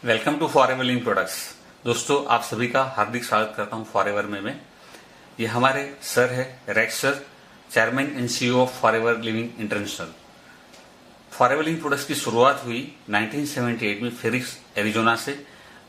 Welcome to Forever Living Products. दोस्तों, आप सभी का हार्दिक स्वागत करता हूं फॉरएवर में। ये हमारे सर है racks sir, chairman and CEO of forever living international. Forever Living products की शुरुआत हुई 1978 में फिनिक्स एरिजोना से।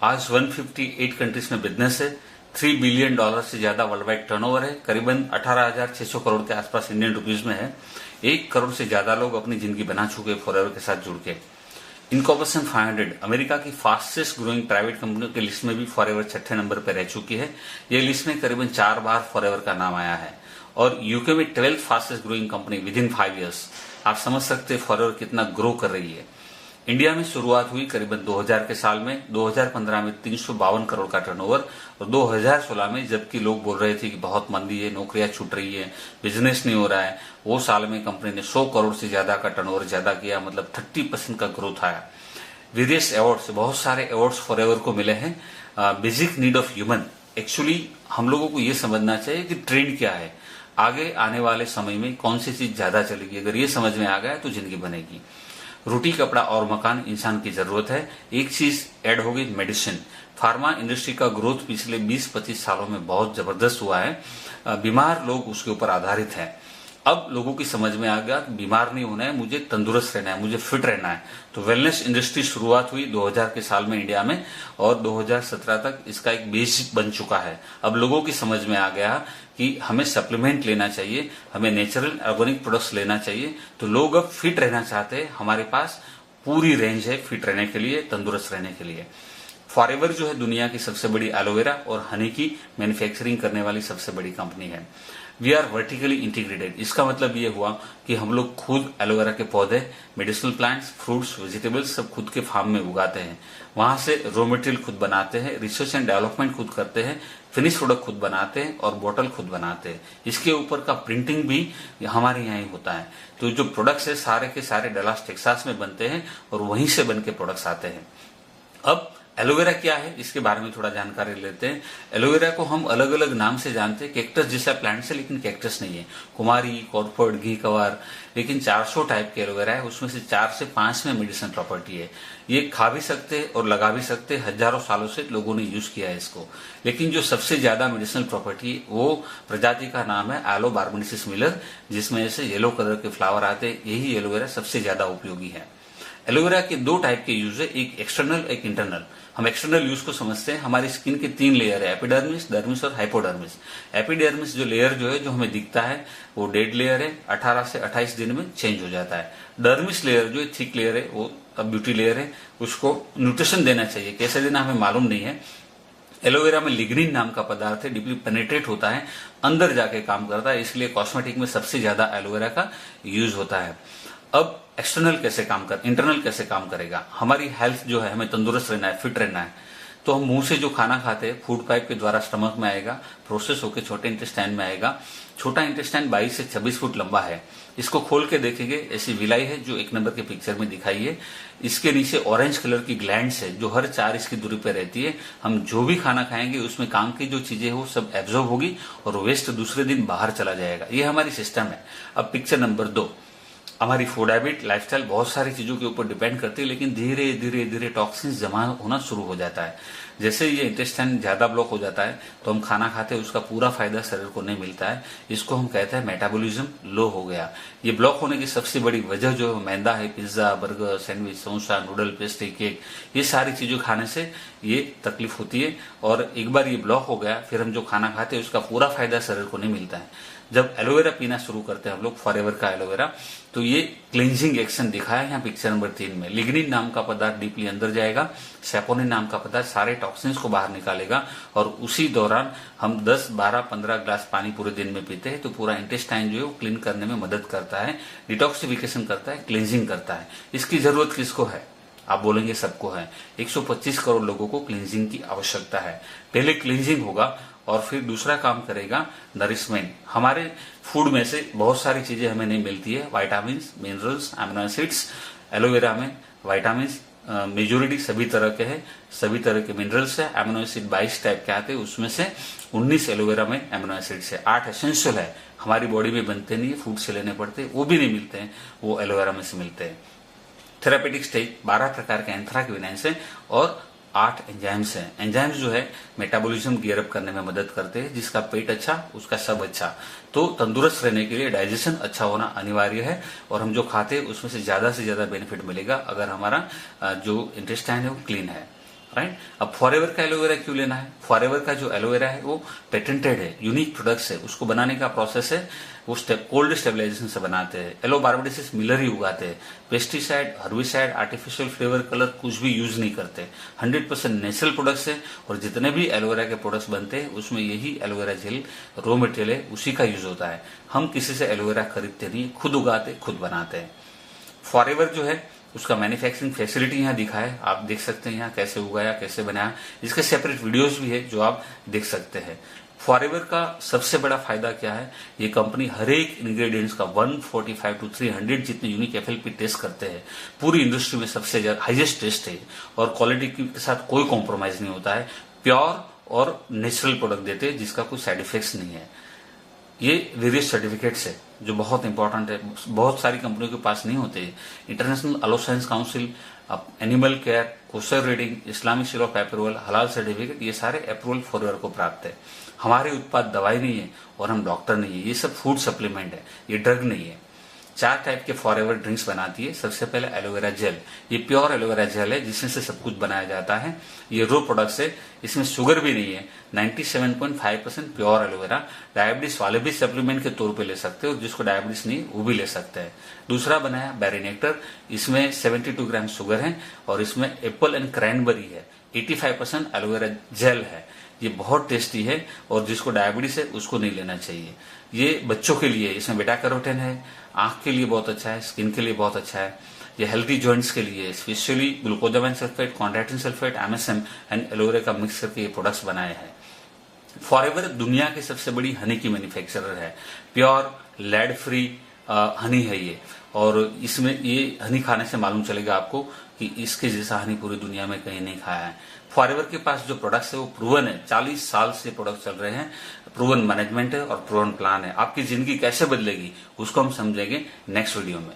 आज 158 कंट्रीज में बिजनेस है। $3 बिलियन से ज्यादा वर्ल्ड वाइड टर्नओवर है। करीबन 18,600 करोड़ के आसपास इंडियन रुपीज में है। 1 करोड़ से ज्यादा लोग अपनी जिंदगी बना चुके फॉरएवर के साथ जुड़ के। इनकॉर्पोरेशन 500 अमेरिका की फास्टेस्ट ग्रोइंग प्राइवेट कंपनियों की लिस्ट में भी फॉरएवर 6ठे नंबर पर रह चुकी है। ये लिस्ट में करीबन 4 बार फॉरएवर का नाम आया है। और यूके में 12th fastest growing company with in 5 years। आप समझ सकते हैं फॉरएवर कितना ग्रो कर रही है। इंडिया में शुरुआत हुई करीबन 2000 के साल में। 2015 में 352 करोड़ का टर्नओवर और 2016 में जबकि लोग बोल रहे थे कि बहुत मंदी है, नौकरियां छूट रही है, बिजनेस नहीं हो रहा है, वो साल में कंपनी ने 100 करोड़ से ज्यादा का टर्नओवर ज्यादा किया, मतलब 30% का ग्रोथ आया। वेरियस अवार्ड्स, बहुत सारे अवार्ड्स फॉरएवर को मिले हैं। Basic need of human, actually हम लोगों को ये समझना चाहिए कि ट्रेंड क्या है, आगे आने वाले समय में कौन सी चीज ज्यादा चलेगी। अगर ये समझ में आ गया तो जिंदगी बनेगी। रोटी, कपड़ा और मकान इंसान की जरूरत है। एक चीज ऐड हो गई, मेडिसिन। फार्मा इंडस्ट्री का ग्रोथ पिछले 20-25 सालों में बहुत जबरदस्त हुआ है। बीमार लोग उसके ऊपर आधारित हैं। अब लोगों की समझ में आ गया बीमार नहीं होना है, मुझे तंदुरुस्त रहना है, मुझे फिट रहना है। तो वेलनेस इंडस्ट्री शुरुआत हुई 2000 के साल में इंडिया में और 2017 तक इसका एक बेसिक बन चुका है। अब लोगों की समझ में आ गया कि हमें सप्लीमेंट लेना चाहिए, हमें नेचुरल ऑर्गेनिक प्रोडक्ट्स लेना चाहिए। तो लोग अब फिट रहना चाहते हैं। हमारे पास पूरी रेंज है फिट रहने के लिए, तंदुरुस्त रहने के लिए। फॉरएवर जो है दुनिया की सबसे बड़ी एलोवेरा और हनी की मैन्युफैक्चरिंग करने वाली सबसे बड़ी कंपनी है। We are vertically integrated. इसका मतलब ये हुआ कि हम लोग खुद एलोवेरा के पौधे, मेडिसिनल प्लांट्स, फ्रूट्स, वेजिटेबल्स सब खुद के फार्म में उगाते हैं। वहां से रॉ मटेरियल खुद बनाते हैं, रिसर्च एंड डेवलपमेंट खुद करते हैं, फिनिश प्रोडक्ट खुद बनाते हैं और बोतल खुद बनाते हैं। इसके ऊपर का प्रिंटिंग भी हमारे यहाँ ही होता है। तो जो प्रोडक्ट्स है सारे के सारे डलास टेक्सास में बनते हैं और वहीं से बन के प्रोडक्ट्स आते हैं। अब एलोवेरा क्या है इसके बारे में थोड़ा जानकारी लेते हैं। एलोवेरा को हम अलग अलग नाम से जानते हैं। कैक्टस जैसा प्लांट है लेकिन कैक्टस नहीं है। कुमारी, कॉर्पोरेट, घी कवार, लेकिन 400 टाइप के एलोवेरा है। उसमें से 4 से 5 में मेडिसिन प्रॉपर्टी है। ये खा भी सकते हैं और लगा भी सकते हैं। हजारों सालों से लोगों ने यूज किया है इसको। लेकिन जो सबसे ज्यादा मेडिसिनल प्रॉपर्टी है वो प्रजाति का नाम है एलो बार्बेनेसिस मिलर, जिसमें ऐसे येलो कलर के फ्लावर आते हैं। यही एलोवेरा सबसे ज्यादा उपयोगी है। एलोवेरा के 2 टाइप के यूज है, एक एक्सटर्नल एक इंटरनल। हम एक्सटर्नल यूज को समझते हैं। हमारी स्किन के 3 लेयर है, एपिडर्मिस, डर्मिस और हाइपोडर्मिस। एपिडर्मिस जो लेयर जो है जो हमें दिखता है वो डेड लेयर है, 18 से 28 दिन में चेंज हो जाता है। डर्मिस लेयर जो थिक लेयर है वो ब्यूटी लेयर है, उसको न्यूट्रिशन देना चाहिए। कैसे देना हमें मालूम नहीं है। एलोवेरा में लिग्निन नाम का पदार्थ है, डीपली पेनेट्रेट होता है, अंदर जाके काम करता है, इसलिए कॉस्मेटिक में सबसे ज्यादा एलोवेरा का यूज होता है। अब एक्सटर्नल कैसे काम कर, इंटरनल कैसे काम करेगा। हमारी हेल्थ जो है, हमें तंदुरुस्त रहना है, फिट रहना है, तो हम मुंह से जो खाना खाते हैं फूड पाइप के द्वारा स्टमक में आएगा, प्रोसेस होकर छोटे इंटेस्टाइन में आएगा। छोटा इंटेस्टाइन 22 से 26 फुट लंबा है। इसको खोल के देखेंगे, ऐसी विलाई है जो 1 नंबर के पिक्चर में दिखाई है। इसके नीचे ऑरेंज कलर की ग्लैंड्स है जो हर 4 इंच की दूरी पर रहती है। हम जो भी खाना खाएंगे उसमें काम की जो चीजें वो सब एब्जॉर्ब होगी और वेस्ट दूसरे दिन बाहर चला जाएगा। ये हमारी सिस्टम है। अब पिक्चर नंबर 2, हमारी फूड हैबिट, लाइफस्टाइल बहुत सारी चीजों के ऊपर डिपेंड करती है, लेकिन धीरे धीरे धीरे टॉक्सिन्स जमा होना शुरू हो जाता है। जैसे ये इंटेस्टाइन ज्यादा ब्लॉक हो जाता है तो हम खाना खाते हैं, उसका पूरा फायदा शरीर को नहीं मिलता है। इसको हम कहते हैं मेटाबॉलिज्म लो हो गया। ये ब्लॉक होने की सबसे बड़ी वजह जो मैदा है, pizza, burger, sandwich, samosa, noodle, pastry, cake, ये सारी चीजों खाने से ये तकलीफ होती है। और एक बार ये ब्लॉक हो गया फिर हम जो खाना खाते हैं उसका पूरा फायदा शरीर को नहीं मिलता है। जब एलोवेरा पीना शुरू करते हैं हम लोग, फॉरएवर का एलोवेरा, तो ये क्लींजिंग एक्शन दिखाया है यहाँ पिक्चर नंबर 3 में। लिग्निन नाम का पदार्थ डीपली अंदर जाएगा, सैपोनिन नाम का पदार्थ सारे टॉक्सिन्स को बाहर निकालेगा और उसी दौरान हम 10, 12, 15 ग्लास पानी पूरे दिन में पीते हैं तो पूरा इंटेस्टाइन जो है वो क्लीन करने में मदद करता है, डिटॉक्सिफिकेशन करता है, क्लींजिंग करता है। इसकी जरूरत किसको है? आप बोलेंगे सबको है। 125 करोड़ लोगों को क्लींजिंग की आवश्यकता है। पहले क्लींजिंग होगा और फिर दूसरा काम करेगा नरिशमेंट। हमारे फूड में से बहुत सारी चीजें हमें नहीं मिलती है, vitamin, minerals, amino acids. Aloe vera में विटामिन मेजोरिटी सभी तरह के हैं, सभी तरह के मिनरल्स है। अमीनो एसिड 22 टाइप के आते हैं, उसमें से 19 एलोवेरा में अमीनो एसिड्स है। 8 एसेंशियल है, हमारी बॉडी में बनते नहीं है, फूड से लेने पड़ते हैं, वो भी नहीं मिलते हैं, वो एलोवेरा में से मिलते हैं। थेरापेटिक स्टेज 12 प्रकार के एंथ्राक्विनोइड्स है और 8 एंजाइम्स हैं। एंजाइम्स जो है मेटाबॉलिज्म गियर अप करने में मदद करते हैं, जिसका पेट अच्छा उसका सब अच्छा। तो तंदुरुस्त रहने के लिए डाइजेशन अच्छा होना अनिवार्य है, और हम जो खाते हैं उसमें से ज्यादा बेनिफिट मिलेगा अगर हमारा जो इंटेस्टाइन है वो क्लीन है, राइट। अब फॉरएवर का एलोवेरा क्यों लेना है? फॉरएवर का जो एलोवेरा है वो पेटेंटेड है, यूनिक प्रोडक्ट्स है। उसको बनाने का प्रोसेस है वो कोल्ड स्टेबलाइजेशन से बनाते हैं। एलोबार्बाडेसिस मिलर ही उगाते हैं। Pesticide, herbicide, artificial flavour, colour कुछ भी यूज नहीं करते। 100% नेचुरल प्रोडक्ट्स है, और जितने भी एलोवेरा के प्रोडक्ट्स बनते हैं उसमें यही एलोवेरा जेल रॉ मटेरियल है, उसी का यूज होता है। हम किसी से एलोवेरा खरीदते नहीं, खुद उगाते खुद बनाते हैं। फॉरएवर जो है उसका मैन्युफैक्चरिंग फैसिलिटी यहाँ दिखा है, आप देख सकते हैं यहाँ कैसे उगाया कैसे बनाया। इसके सेपरेट वीडियोस भी है जो आप देख सकते हैं। फॉरएवर का सबसे बड़ा फायदा क्या है, ये कंपनी हर एक इंग्रेडिएंट्स का 145 to 300 जितने यूनिक एफएलपी टेस्ट करते हैं। पूरी इंडस्ट्री में सबसे ज्यादा हाईएस्ट टेस्ट है, और क्वालिटी के साथ कोई कॉम्प्रोमाइज नहीं होता है। प्योर और नेचुरल प्रोडक्ट देते हैं जिसका कोई साइड इफेक्ट्स नहीं है। ये वेरियस सर्टिफिकेट्स है जो बहुत इंपॉर्टेंट है, बहुत सारी कंपनियों के पास नहीं होते। International Aloe Science Council, animal care, kosher reading, Islamic seal of approval, हलाल सर्टिफिकेट, ये सारे अप्रूवल फॉरएवर को प्राप्त है। हमारे उत्पाद दवाई नहीं है और हम डॉक्टर नहीं है, ये सब फूड सप्लीमेंट है, ये ड्रग नहीं है। 4 टाइप के फॉरएवर ड्रिंक्स बनाती है। सबसे पहले एलोवेरा जेल, ये प्योर एलोवेरा जेल है जिसमें से सब कुछ बनाया जाता है। ये रो प्रोडक्ट्स है, इसमें शुगर भी नहीं है। 97.5% प्योर एलोवेरा। डायबिटीज वाले भी सप्लीमेंट के तौर पे ले सकते हैं, और जिसको डायबिटीज नहीं वो भी ले सकते हैं। दूसरा बनाया बेरी नेक्टर, इसमें 72 ग्राम शुगर है, और इसमें एप्पल एंड क्रैनबेरी है। 85% एलोवेरा जेल है। ये बहुत टेस्टी है, और जिसको डायबिटीज है उसको नहीं लेना चाहिए। ये बच्चों के लिए, इसमें बेटा कैरोटीन है, आंख के लिए बहुत अच्छा है, स्किन के लिए बहुत अच्छा है। ये हेल्दी जॉइंट्स के लिए, specially glucosamine sulphate, chondroitin sulphate, MSM and aloe vera का मिक्स करके ये प्रोडक्ट्स बनाए हैं। फॉरएवर दुनिया की सबसे बड़ी हनी की मैन्युफैक्चरर है। प्योर लेड फ्री हनी है ये, और इसमें ये हनी खाने से मालूम चलेगा आपको कि इसके जैसा हनी पूरी दुनिया में कहीं नहीं खाया है। फॉरएवर के पास जो प्रोडक्ट्स है वो प्रूवन है, 40 साल से प्रोडक्ट चल रहे हैं। प्रूवन मैनेजमेंट है और प्रूवन प्लान है। आपकी जिंदगी कैसे बदलेगी उसको हम समझेंगे नेक्स्ट वीडियो में।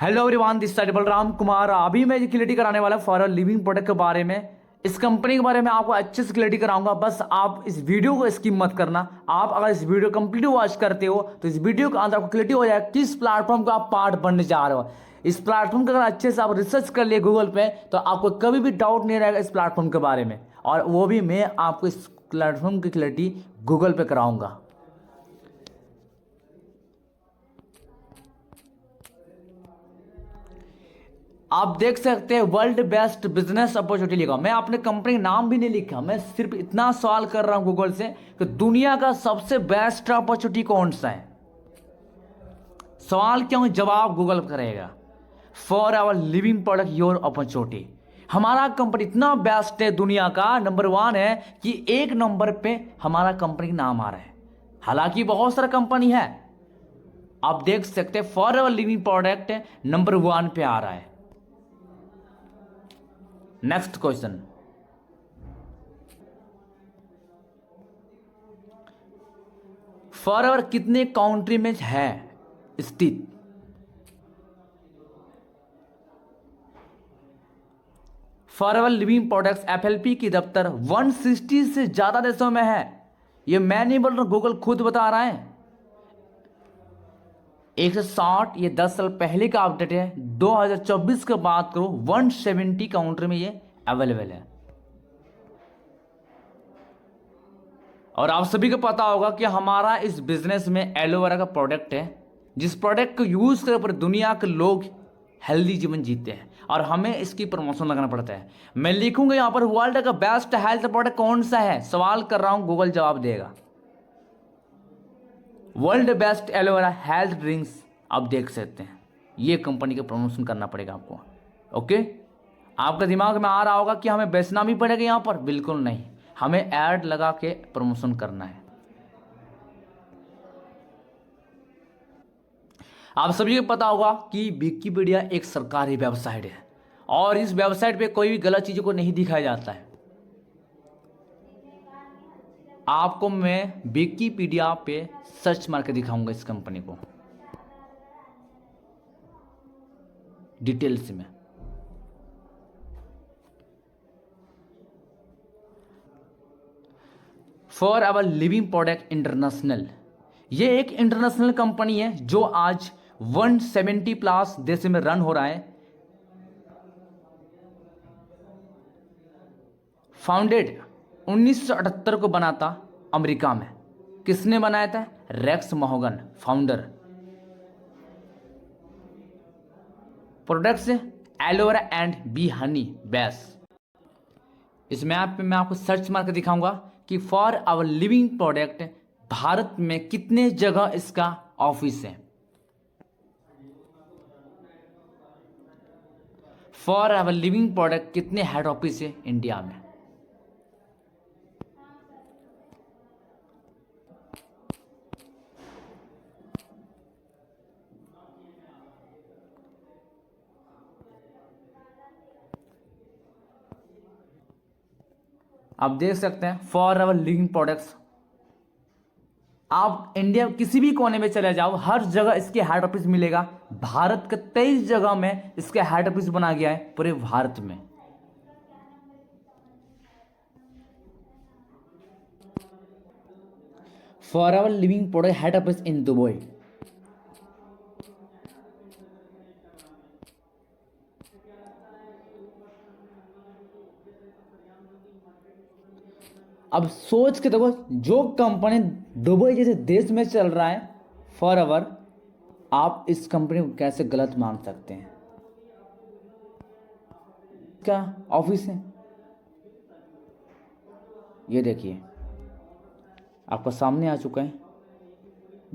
Hello everyone, this side Balram Kumar. अभी मैं क्लियरिटी कराने वाला फॉर लिविंग प्रोडक्ट के बारे में। इस कंपनी के बारे में आपको अच्छे से क्लियरिटी कराऊंगा। बस आप इस वीडियो को स्किप मत करना। आप अगर इस वीडियो कंप्लीट वॉच करते हो तो इस वीडियो के अंदर आपको क्लियरिटी हो जाएगा किस प्लेटफॉर्म का आप पार्ट बनने जा रहे हो। इस प्लेटफॉर्म का अगर अच्छे से आप रिसर्च कर लिए गूगल पे तो आपको कभी भी डाउट नहीं रहेगा इस प्लेटफॉर्म के बारे में, और वो भी मैं आपको इस प्लेटफॉर्म की क्लियरिटी गूगल पे कराऊंगा। आप देख सकते हैं वर्ल्ड बेस्ट बिजनेस अपॉर्चुनिटी लिखा। मैं अपने कंपनी नाम भी नहीं लिखा, मैं सिर्फ इतना सवाल कर रहा हूं गूगल से कि दुनिया का सबसे बेस्ट अपॉर्चुनिटी कौन सा है। सवाल क्यों, जवाब गूगल करेगा। For our living Product your opportunity. हमारा कंपनी इतना बेस्ट है, दुनिया का नंबर 1 है कि 1 नंबर पे हमारा कंपनी का नाम आ रहा है। हालांकि बहुत सारा कंपनी है, आप देख सकते हैं for our living Product number 1 पे आ रहा है। नेक्स्ट क्वेश्चन, फॉरएवर कितने कंट्री में है स्थित? फॉरएवर लिविंग प्रोडक्ट्स एफएलपी की दफ्तर 160 से ज्यादा देशों में है। ये मैं नहीं बोल रहा, गूगल खुद बता रहा है। 160, ये 10 साल पहले का अपडेट है। 2024 की बात करो 170 काउंट्री में ये अवेलेबल है। और आप सभी को पता होगा कि हमारा इस बिजनेस में एलोवेरा का प्रोडक्ट है, जिस प्रोडक्ट को यूज कर पर दुनिया के लोग हेल्दी जीवन जीते हैं, और हमें इसकी प्रमोशन लगाना पड़ता है। मैं लिखूंगा यहां पर वर्ल्ड का बेस्ट हेल्थ प्रोडक्ट कौन सा है, सवाल कर रहा हूं, गूगल जवाब देगा। World best aloe vera health drinks, आप देख सकते हैं। ये कंपनी का प्रमोशन करना पड़ेगा आपको। ओके, आपका दिमाग में आ रहा होगा कि हमें बेचना भी पड़ेगा यहां पर। बिल्कुल नहीं, हमें ऐड लगा के प्रमोशन करना है। आप सभी को पता होगा कि विकिपीडिया एक सरकारी वेबसाइट है, और इस वेबसाइट पे कोई भी गलत चीजों को नहीं दिखाया जाता है। आपको मैं विकिपीडिया पे सर्च मार के दिखाऊंगा इस कंपनी को। डिटेल्स में। For our living Product international, ये एक इंटरनेशनल कंपनी है जो आज 170 प्लस देश में रन हो रहा है। फाउंडेड 1978 को बना था अमेरिका में। किसने बनाया था? रेक्स महोगन, founder. Products aloe vera and bee honey base. इस मैप पे मैं आपको सर्च मार के दिखाऊंगा कि for our living product Bharat में कितने जगह इसका ऑफिस है। फॉर आवर लिविंग प्रोडक्ट कितने हेड ऑफिस है इंडिया में। आप देख सकते हैं फॉर आवर लिविंग प्रोडक्ट्स। आप इंडिया किसी भी कोने में चले जाओ, हर जगह इसके हेड ऑफिस मिलेगा। भारत के 23 जगह में इसका हेड ऑफिस बना गया है पूरे भारत में। For our living Product head office in Dubai. अब सोच के देखो, जो कंपनी दुबई जैसे देश में चल रहा है फॉर एवर, आप इस कंपनी को कैसे गलत मान सकते हैं? क्या ऑफिस है ये देखिए, आपका सामने आ चुका है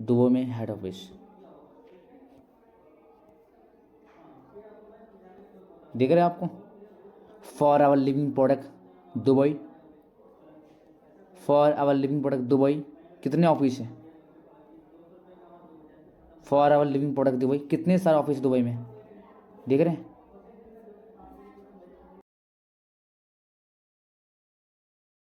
दुबई में हेड ऑफिस। देख रहे हैं आपको for our living Product Dubai. For our living Product Dubai कितने ऑफिस है? For our living Product Dubai कितने सारे ऑफिस दुबई में, देख रहे हैं।